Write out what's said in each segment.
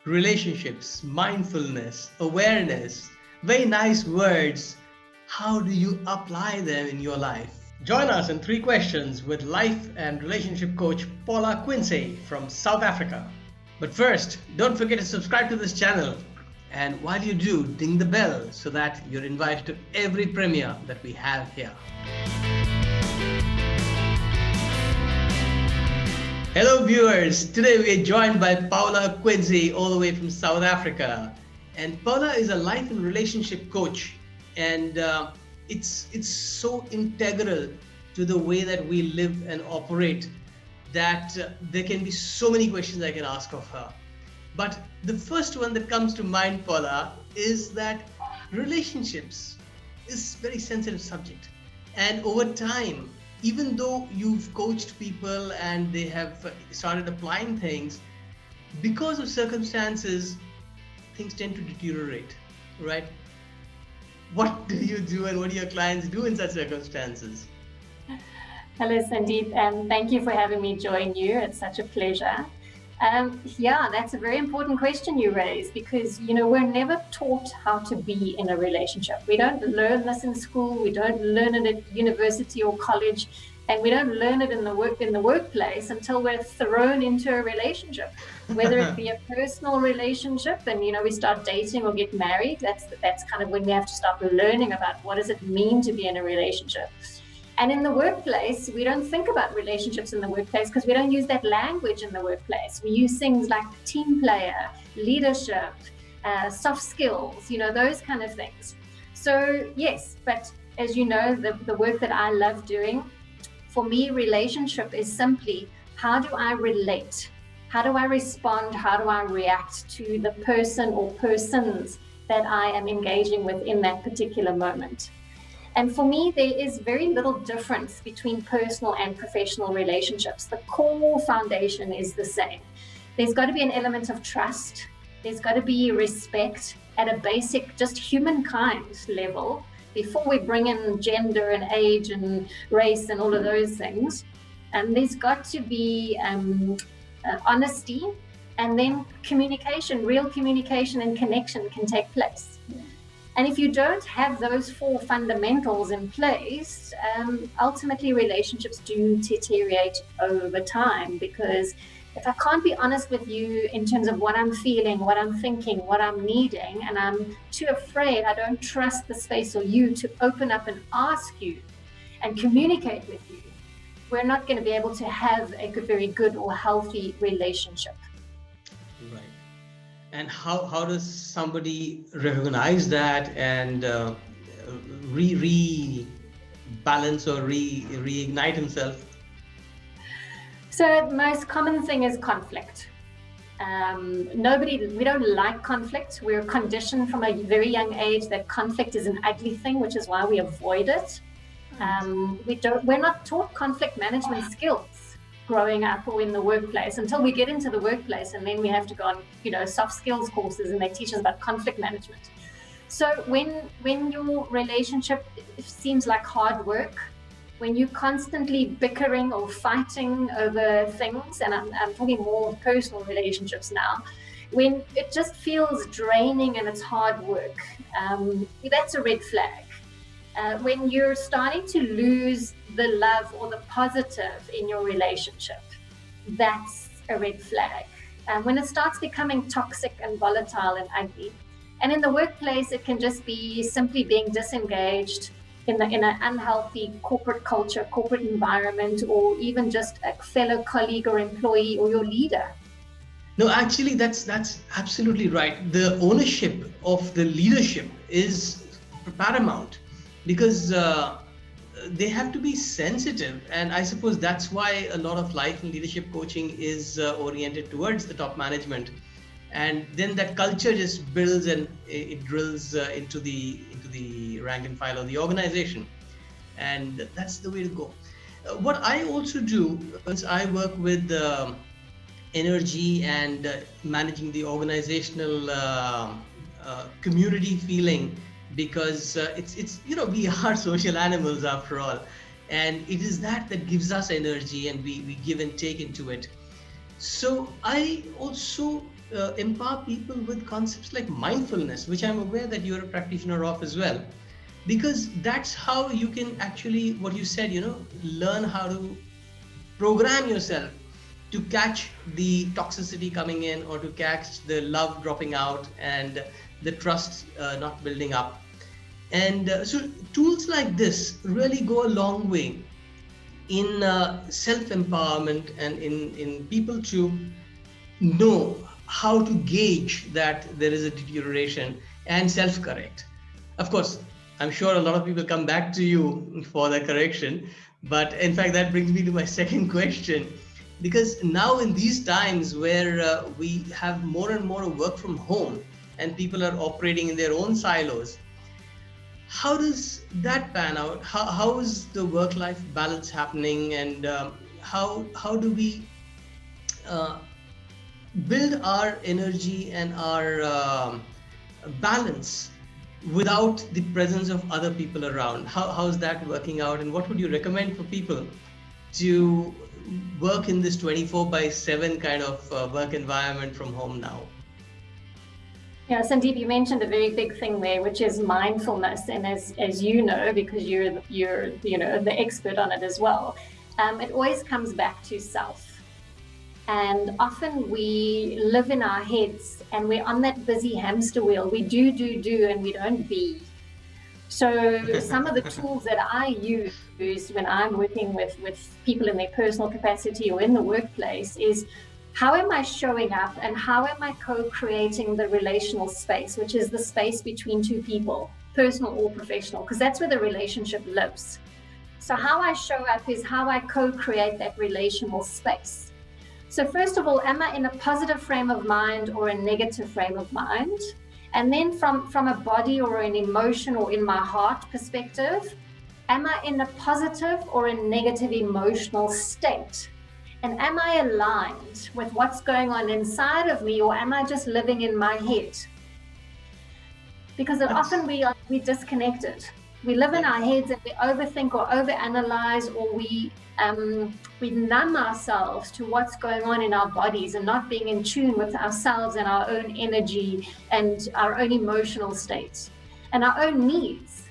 relationships, mindfulness, awareness, very nice words. How do you apply them in your life? Join us in 3 questions with life and relationship coach Paula Quinsee from South Africa. But first, don't forget to subscribe to this channel. And while you do, ding the bell so that you're invited to every premiere that we have here. Hello viewers, today we are joined by Paula Quinsee all the way from South Africa. And Paula is a life and relationship coach, and it's so integral to the way that we live and operate that there can be so many questions I can ask of her. But the first one that comes to mind, Paula, is that relationships is a very sensitive subject. And over time, even though you've coached people and they have started applying things, because of circumstances, things tend to deteriorate, right? What do you do and what do your clients do in such circumstances? Hello, Sandeep, and thank you for having me join you. It's such a pleasure. Yeah, that's a very important question you raise because, we're never taught how to be in a relationship. We don't learn this in school. We don't learn it at university or college, and we don't learn it in the workplace until we're thrown into a relationship, whether it be a personal relationship and, we start dating or get married. That's kind of when we have to start learning about what does it mean to be in a relationship. And in the workplace, we don't think about relationships in the workplace because we don't use that language in the workplace. We use things like team player, leadership, soft skills, those kind of things. So yes, but as you know, the work that I love doing, for me, relationship is simply how do I relate? How do I respond? How do I react to the person or persons that I am engaging with in that particular moment? And for me, there is very little difference between personal and professional relationships. The core foundation is the same. There's got to be an element of trust. There's got to be respect at a basic, just humankind level before we bring in gender and age and race and all of those things. And there's got to be honesty, and then communication, real communication and connection can take place. And if you don't have those 4 fundamentals in place, ultimately relationships do deteriorate over time, because if I can't be honest with you in terms of what I'm feeling, what I'm thinking, what I'm needing, and I'm too afraid, I don't trust the space or you to open up and ask you and communicate with you, we're not going to be able to have a very good or healthy relationship. Right. And how does somebody recognize that and rebalance or reignite himself? So the most common thing is conflict. We don't like conflict. We're conditioned from a very young age that conflict is an ugly thing, which is why we avoid it. We're not taught conflict management skills growing up or in the workplace until we get into the workplace, and then we have to go on soft skills courses and they teach us about conflict management. So when your relationship seems like hard work, when you're constantly bickering or fighting over things, and I'm talking more personal relationships now, when it just feels draining and it's hard work, that's a red flag. When you're starting to lose the love or the positive in your relationship, that's a red flag. When it starts becoming toxic and volatile and ugly. And in the workplace, it can just be simply being disengaged in an unhealthy corporate culture, corporate environment, or even just a fellow colleague or employee or your leader. No, actually, that's absolutely right. The ownership of the leadership is paramount, because they have to be sensitive, and I suppose that's why a lot of life and leadership coaching is oriented towards the top management, and then that culture just builds and it drills into the rank and file of the organization, and that's the way to go. What I also do is I work with energy and managing the organizational community feeling, because it's we are social animals after all, and it is that gives us energy, and we give and take into it. So I also empower people with concepts like mindfulness, which I'm aware that you're a practitioner of as well, because that's how you can actually, what you said, learn how to program yourself to catch the toxicity coming in, or to catch the love dropping out, and the trust not building up. And so tools like this really go a long way in self-empowerment, and in people to know how to gauge that there is a deterioration and self-correct. Of course, I'm sure a lot of people come back to you for the correction, but in fact, that brings me to my second question. Because now in these times where we have more and more work from home and people are operating in their own silos, how does that pan out? How is the work-life balance happening, and how do we uh, build our energy and our balance without the presence of other people around? How's that working out, and what would you recommend for people to work in this 24 by 7 kind of work environment from home now? Yeah, Sandeep, you mentioned a very big thing there, which is mindfulness, and as you know, because you're the expert on it as well, it always comes back to self. And often we live in our heads, and we're on that busy hamster wheel. We do, and we don't be. So some of the tools that I use when I'm working with people in their personal capacity or in the workplace is, how am I showing up, and how am I co-creating the relational space, which is the space between two people, personal or professional, because that's where the relationship lives. So how I show up is how I co-create that relational space. So first of all, am I in a positive frame of mind or a negative frame of mind? And then from a body or an emotion or in my heart perspective, am I in a positive or a negative emotional state? And am I aligned with what's going on inside of me, or am I just living in my head? Because often we're disconnected. We live in our heads, and we overthink or overanalyze, or we numb ourselves to what's going on in our bodies, and not being in tune with ourselves and our own energy and our own emotional states and our own needs.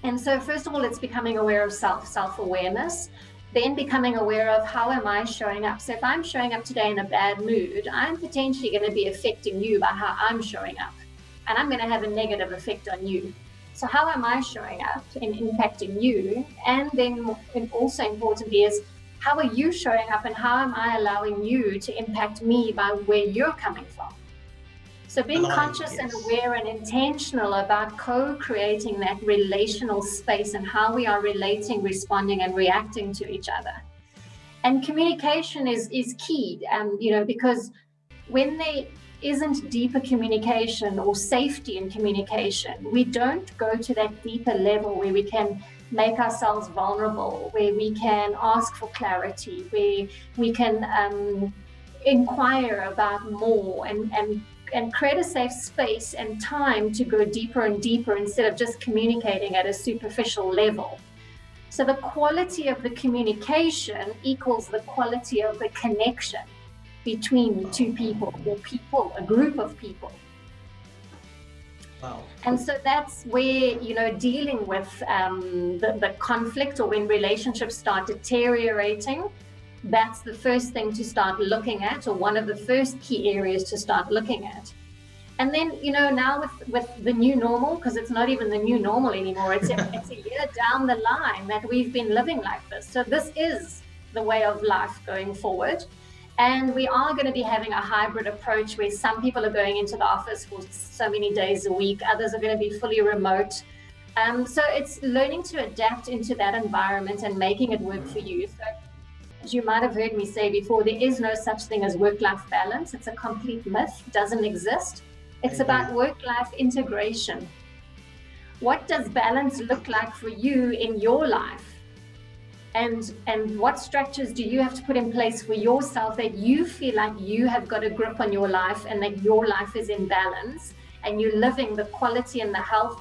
And so first of all, it's becoming aware of self-awareness. Then becoming aware of, how am I showing up? So if I'm showing up today in a bad mood, I'm potentially going to be affecting you by how I'm showing up, and I'm going to have a negative effect on you. So how am I showing up and impacting you? And then also importantly is, how are you showing up, and how am I allowing you to impact me by where you're coming from? So being conscious and aware and intentional about co-creating that relational space, and how we are relating, responding, and reacting to each other. And communication is key, because when there isn't deeper communication or safety in communication, we don't go to that deeper level where we can make ourselves vulnerable, where we can ask for clarity, where we can inquire about more, and create a safe space and time to go deeper and deeper, instead of just communicating at a superficial level. So the quality of the communication equals the quality of the connection between two people, or a group of people. Wow. And so that's where, dealing with the conflict, or when relationships start deteriorating, that's the first thing to start looking at, or one of the first key areas to start looking at. And then, now with the new normal, because it's not even the new normal anymore, it's a year down the line that we've been living like this. So this is the way of life going forward. And we are going to be having a hybrid approach, where some people are going into the office for so many days a week, others are going to be fully remote. So it's learning to adapt into that environment and making it work for you. So, as you might have heard me say before, there is no such thing as work-life balance. It's a complete myth, doesn't exist. It's about work-life integration. What does balance look like for you in your life? And what structures do you have to put in place for yourself, that you feel like you have got a grip on your life, and that your life is in balance, and you're living the quality and the health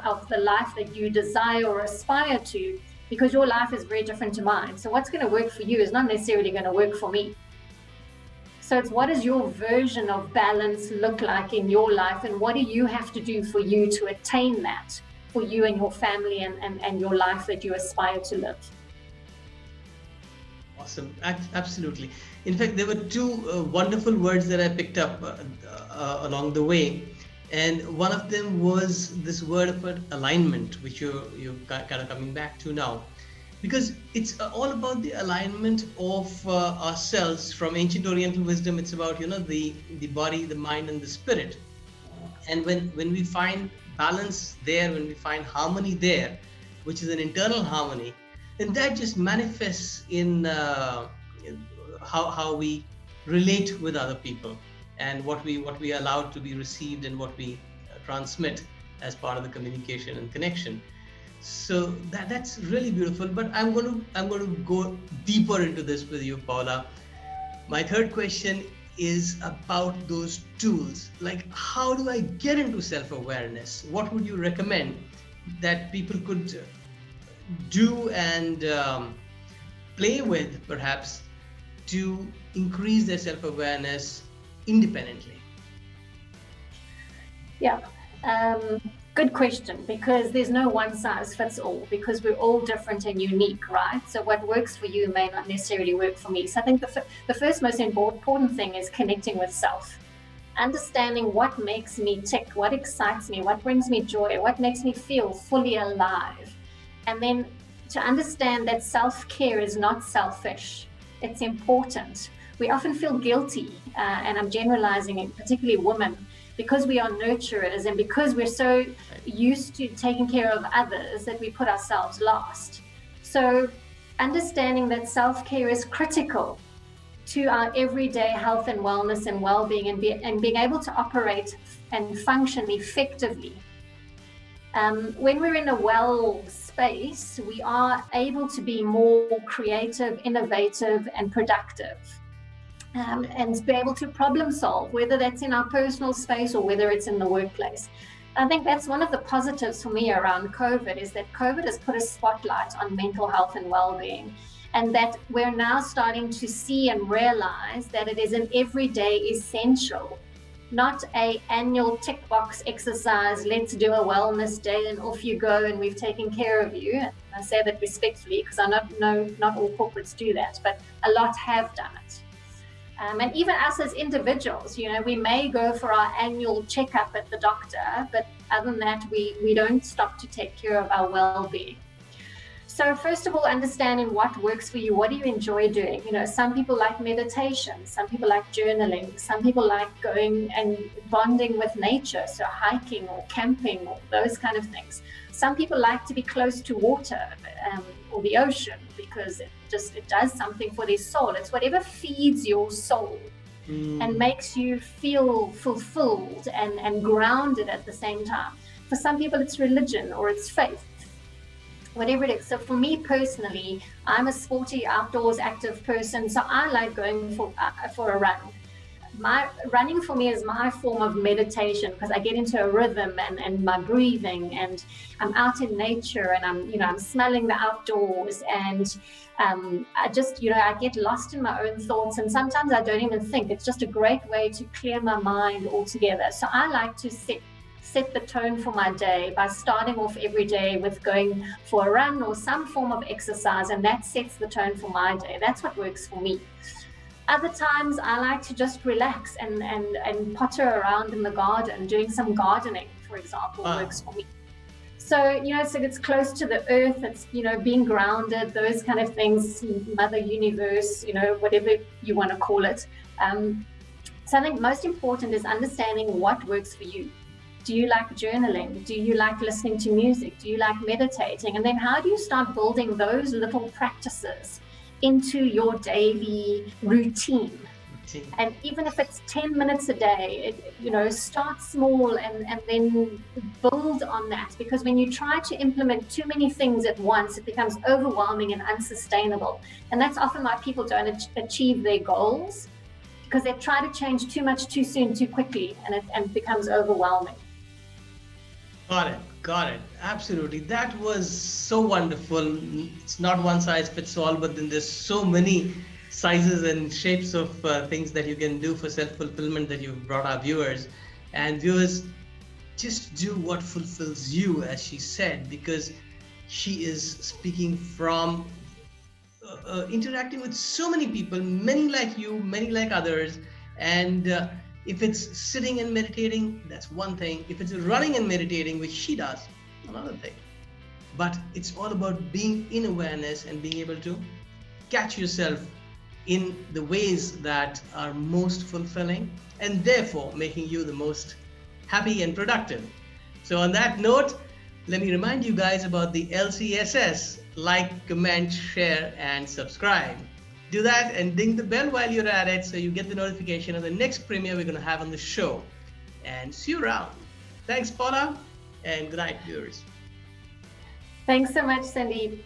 of the life that you desire or aspire to, because your life is very different to mine. So what's going to work for you is not necessarily going to work for me. So it's, what does your version of balance look like in your life, and what do you have to do for you to attain that for you and your family and your life that you aspire to live? Awesome. Absolutely. In fact, there were two wonderful words that I picked up along the way. And one of them was this word of alignment, which you're kind of coming back to now. Because it's all about the alignment of ourselves. From ancient Oriental wisdom, it's about, the body, the mind, and the spirit. And when we find balance there, when we find harmony there, which is an internal harmony, then that just manifests in how we relate with other people, and what we allow to be received, and what we transmit as part of the communication and connection. So that's really beautiful. But I'm going to go deeper into this with you, Paula. My third question is about those tools. Like, how do I get into self-awareness? What would you recommend that people could do and play with, perhaps, to increase their self-awareness independently? Yeah, good question, because there's no one size fits all, because we're all different and unique, right? So what works for you may not necessarily work for me. So I think the first most important thing is connecting with self, understanding what makes me tick, what excites me, what brings me joy, what makes me feel fully alive. And then to understand that self-care is not selfish, it's important. We often feel guilty, and I'm generalizing it, particularly women, because we are nurturers and because we're so used to taking care of others that we put ourselves last. So understanding that self-care is critical to our everyday health and wellness and well-being, and being able to operate and function effectively. When we're in a well space, we are able to be more creative, innovative, and productive. And be able to problem solve, whether that's in our personal space or whether it's in the workplace. I think that's one of the positives for me around COVID, is that COVID has put a spotlight on mental health and well-being, and that we're now starting to see and realize that it is an everyday essential, not a annual tick box exercise. Let's do a wellness day and off you go and we've taken care of you. And I say that respectfully, because I know not all corporates do that, but a lot have done it. And even us as individuals, we may go for our annual checkup at the doctor, but other than that, we don't stop to take care of our well-being. So first of all, understanding what works for you. What do you enjoy doing? Some people like meditation, some people like journaling, some people like going and bonding with nature, so hiking or camping or those kind of things. Some people like to be close to water or the ocean, because it does something for their soul. It's whatever feeds your soul and makes you feel fulfilled and grounded at the same time. For some people, it's religion or it's faith, whatever it is. So for me personally, I'm a sporty, outdoors, active person, so I like going for a run. Running for me is my form of meditation, because I get into a rhythm and my breathing, and I'm out in nature, and I'm smelling the outdoors, and I just I get lost in my own thoughts, and sometimes I don't even think. It's just a great way to clear my mind altogether. So I like to set the tone for my day by starting off every day with going for a run or some form of exercise, and that sets the tone for my day. That's what works for me. Other times I like to just relax and potter around in the garden. Doing some gardening, for example, works for me. So, so it's close to the earth, it's, being grounded, those kind of things, Mother Universe, whatever you want to call it. So I think most important is understanding what works for you. Do you like journaling? Do you like listening to music? Do you like meditating? And then how do you start building those little practices into your daily routine? And even if it's 10 minutes a day, start small and then build on that. Because when you try to implement too many things at once, it becomes overwhelming and unsustainable. And that's often why people don't achieve their goals, because they try to change too much too soon, too quickly, and it becomes overwhelming. Got it. Absolutely. That was so wonderful. It's not one size fits all, but then there's so many sizes and shapes of things that you can do for self-fulfillment that you've brought our viewers. And viewers, just do what fulfills you, as she said, because she is speaking from interacting with so many people, many like you, many like others. And if it's sitting and meditating, that's one thing. If it's running and meditating, which she does, another thing. But it's all about being in awareness and being able to catch yourself in the ways that are most fulfilling and therefore making you the most happy and productive. So on that note, let me remind you guys about the LCSS: like, comment, share, and subscribe. Do that and ding the bell while you're at it so you get the notification of the next premiere we're going to have on the show. And see you around. Thanks, Paula, and good night, viewers. Thanks so much, Sandeep.